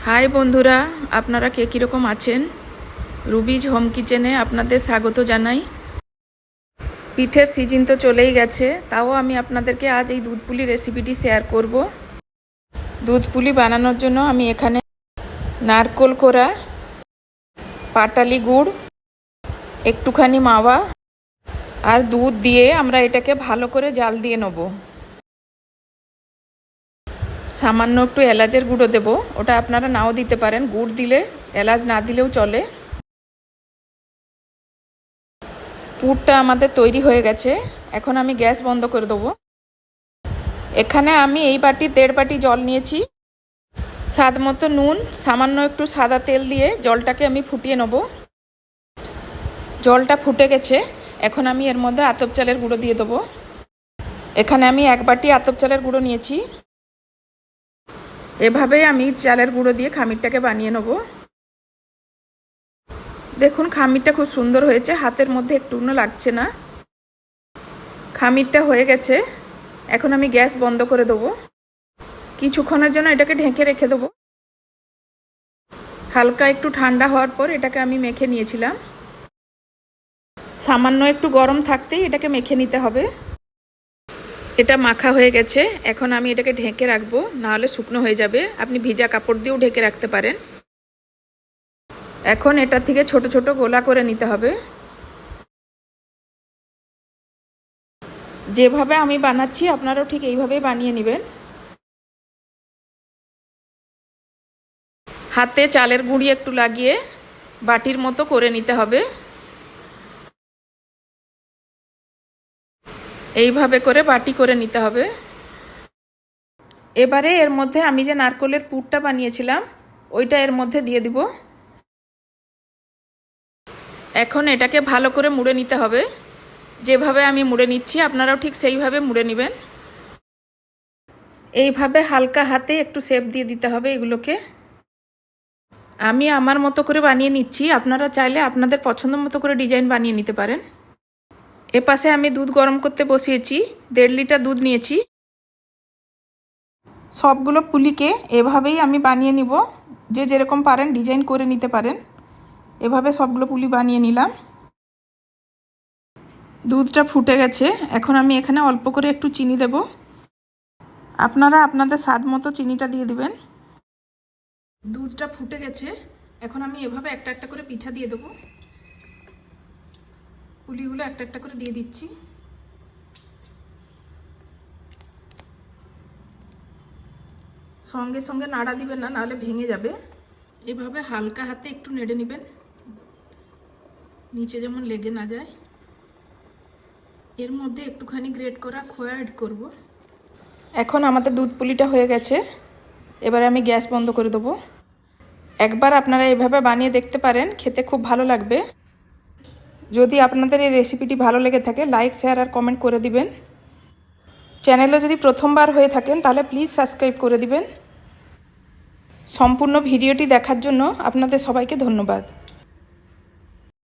High বন্ধুরা, আপনারা কে কীরকম আছেন? রুবিজ হোম কিচেনে আপনাদের স্বাগত জানাই। পিঠের সিজন তো চলেই গেছে, তাও আমি আপনাদেরকে আজ এই দুধ পুলি রেসিপিটি শেয়ার করব। দুধ পুলি বানানোর জন্য আমি এখানে নারকোল কোড়া, পাটালি গুড়, একটুখানি মাওয়া আর দুধ দিয়ে আমরা এটাকে ভালো করে জাল দিয়ে নেব। সামান্য একটু এলাচের গুঁড়ো দেব, ওটা আপনারা নাও দিতে পারেন, গুড় দিলে এলাচ না দিলেও চলে। পুরটা আমাদের তৈরি হয়ে গেছে, এখন আমি গ্যাস বন্ধ করে দেবো। এখানে আমি এই বাটি 1.5 বাটি জল নিয়েছি, স্বাদ মতো নুন, সামান্য একটু সাদা তেল দিয়ে জলটাকে আমি ফুটিয়ে নেব। জলটা ফুটে গেছে, এখন আমি এর মধ্যে আতপ চালের গুঁড়ো দিয়ে দেবো। এখানে আমি 1 বাটি আতপ চালের গুঁড়ো নিয়েছি। এভাবেই আমি চালের গুঁড়ো দিয়ে খামিরটাকে বানিয়ে নেব। দেখুন খামিরটা খুব সুন্দর হয়েছে, হাতের মধ্যে একটুও লাগছে না। খামিরটা হয়ে গেছে, এখন আমি গ্যাস বন্ধ করে দেবো। কিছুক্ষণের জন্য এটাকে ঢেকে রেখে দেবো। হালকা একটু ঠান্ডা হওয়ার পর এটাকে আমি মেখে নিয়েছিলাম। সামান্য একটু গরম থাকতেই এটাকে মেখে নিতে হবে। এটা মাখা হয়ে গেছে, এখন আমি এটাকে ঢেকে রাখবো, নাহলে শুকনো হয়ে যাবে। আপনি ভিজা কাপড় দিয়েও ঢেকে রাখতে পারেন। এখন এটা থেকে ছোট ছোট গোলা করে নিতে হবে। যেভাবে আমি বানাচ্ছি আপনারাও ঠিক এইভাবেই বানিয়ে নেবেন। হাতে চালের গুঁড়ি একটু লাগিয়ে বাটির মতো করে নিতে হবে। এইভাবে করে বাটি করে নিতে হবে। এবারে এর মধ্যে আমি যে নারকেলের পুরটা বানিয়েছিলাম ওইটা এর মধ্যে দিয়ে দিব। এখন এটাকে ভালো করে মুড়ে নিতে হবে। যেভাবে আমি মুড়ে নিচ্ছি আপনারাও ঠিক সেইভাবে মুড়ে নেবেন। এইভাবে হালকা হাতে একটু শেপ দিয়ে দিতে হবে এগুলোকে। আমি আমার মতো করে বানিয়ে নিচ্ছি, আপনারা চাইলে আপনাদের পছন্দ মতো করে ডিজাইন বানিয়ে নিতে পারেন। এপাশে আমি দুধ গরম করতে বসিয়েছি, 1.5 লিটার দুধ নিয়েছি। সবগুলো পুলিকে এভাবেই আমি বানিয়ে নিব। যে যেরকম পারেন ডিজাইন করে নিতে পারেন। এভাবে সবগুলো পুলি বানিয়ে নিলাম। দুধটা ফুটে গেছে, এখন আমি এখানে অল্প করে একটু চিনি দেব। আপনারা আপনাদের স্বাদ মতো চিনিটা দিয়ে দিবেন। দুধটা ফুটে গেছে, এখন আমি এভাবে একটা একটা করে পিঠা দিয়ে দেবো। পুলিগুলো একটা একটা করে দিয়ে দিচ্ছি। সঙ্গে সঙ্গে নাড়া দিবেন না, নাহলে ভেঙে যাবে। এভাবে হালকা হাতে একটু নেড়ে নেবেন, নিচে যেমন লেগে না যায়। এর মধ্যে একটুখানি গ্রেট করা খোয়া অ্যাড করব। এখন আমাদের দুধ পুলিটা হয়ে গেছে, এবারে আমি গ্যাস বন্ধ করে দেবো। একবার আপনারা এভাবে বানিয়ে দেখতে পারেন, খেতে খুব ভালো লাগবে। যদি আপনাদের এই রেসিপিটি ভালো লেগে থাকে লাইক, শেয়ার আর কমেন্ট করে দিবেন। চ্যানেলে যদি প্রথমবার হয়ে থাকেন তাহলে প্লিজ সাবস্ক্রাইব করে দিবেন। সম্পূর্ণ ভিডিওটি দেখার জন্য আপনাদের সবাইকে ধন্যবাদ।